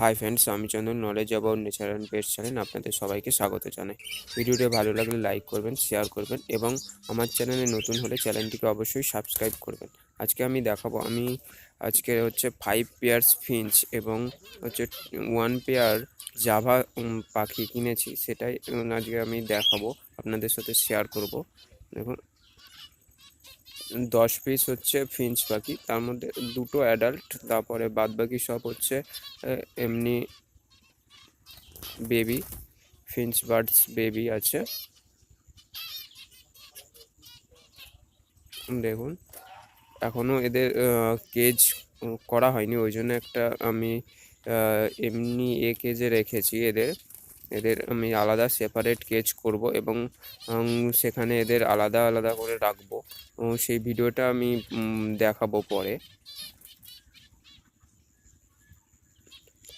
High friends, আমি Chandan, knowledge about nature and pets channel আপনাদের সবাইকে স্বাগত জানাই। ভিডিওটি ভালো লাগলে লাইক করবেন, শেয়ার করবেন এবং আমার চ্যানেলে নতুন হলে চ্যানেলটিকে অবশ্যই সাবস্ক্রাইব করবেন। আজকে আমি দেখাবো, আজকে হচ্ছে 5 পেয়ার্স ফিঞ্চ এবং হচ্ছে 1 পেয়ার জাভা পাখি কিনেছি, সেটাই আজকে আমি দেখাবো, আপনাদের সাথে শেয়ার করব। দেখুন, 10 পিস হচ্ছে ফিঞ্চ পাখি, তার মধ্যে দুটো অ্যাডাল্ট, তারপরে বাদবাকি সব হচ্ছে এমনি বেবি ফিঞ্চ বার্ডস বেবি আছে। দেখুন, এখনো এদের কেজ করা হয়নি, ওই জন্য একটা আমি এমনি কেজে রেখেছি। এদের এদের আমি আলাদা সেপারেট কেজ করব এবং সেখানে এদের আলাদা আলাদা করে রাখবো। সেই ভিডিওটা আমি দেখাবো পরে।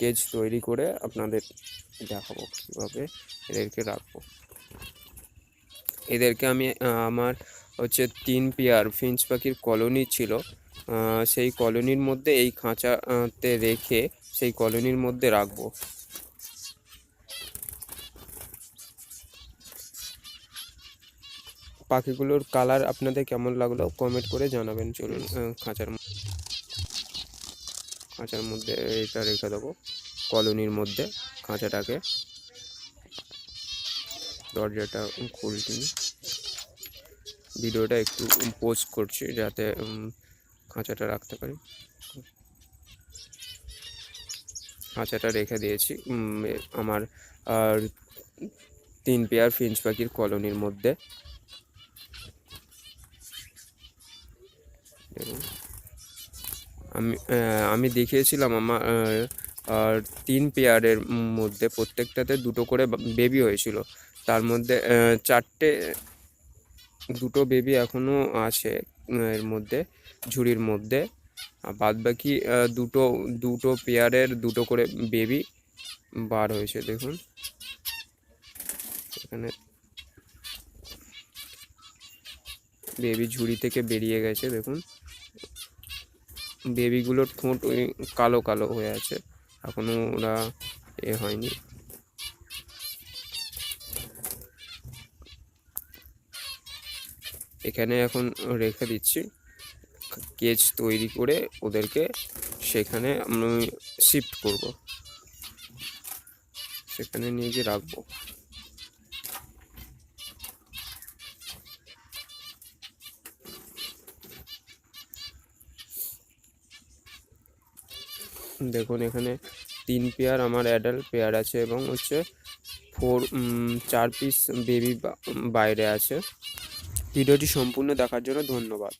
কেজ তৈরি করে আপনাদের দেখাবো কীভাবে এদেরকে রাখবো। এদেরকে আমি আমার হচ্ছে 3 পেয়ার ফিঞ্চ পাখির কলোনি ছিল, সেই কলোনির মধ্যে এই খাঁচাতে রেখে সেই কলোনির মধ্যে রাখবো। পাখিগুলোর কালার আপনাদের কেমন লাগলো কমেন্ট করে জানাবেন। চলুন, খাঁচার মধ্যে এটা রেখে দেবো, কলোনির মধ্যে খাঁচাটাকে। দরজাটা খুলছি, ভিডিওটা একটু পোস্ট করছি যাতে খাঁচাটা রাখতে পারি। খাঁচাটা রেখে দিয়েছি আমার 3 পেয়ার ফিঞ্চ পাখির কলোনির মধ্যে। দেখুন, আমি দেখিয়েছিলাম আমার 3 পেয়ারের মধ্যে প্রত্যেকটাতে দুটো করে বেবি হয়েছিল, তার মধ্যে 4টে দুটো বেবি এখনও আছে এর মধ্যে, ঝুড়ির মধ্যে। আর বাদবাকি দুটো পেয়ারের দুটো করে বেবি বার হয়েছে। দেখুন, এখানে বেবি ঝুড়ি থেকে বেরিয়ে গেছে। দেখুন, বেবিগুলোর ঠোঁট ওই কালো কালো হয়ে আছে, এখনো ওরা হয়নি। এখানে এখন রেখে দিচ্ছি, কেজ তৈরি করে ওদেরকে সেখানে আমি শিফট করব, সেখানে নিয়ে গিয়ে রাখবো। দেখুন, এখানে 3 পেয়ার আমার অ্যাডাল্ট পেয়ার আছে এবং হচ্ছে 4 পিস বেবি বাইরে আছে। ভিডিওটি সম্পূর্ণ দেখার জন্য ধন্যবাদ।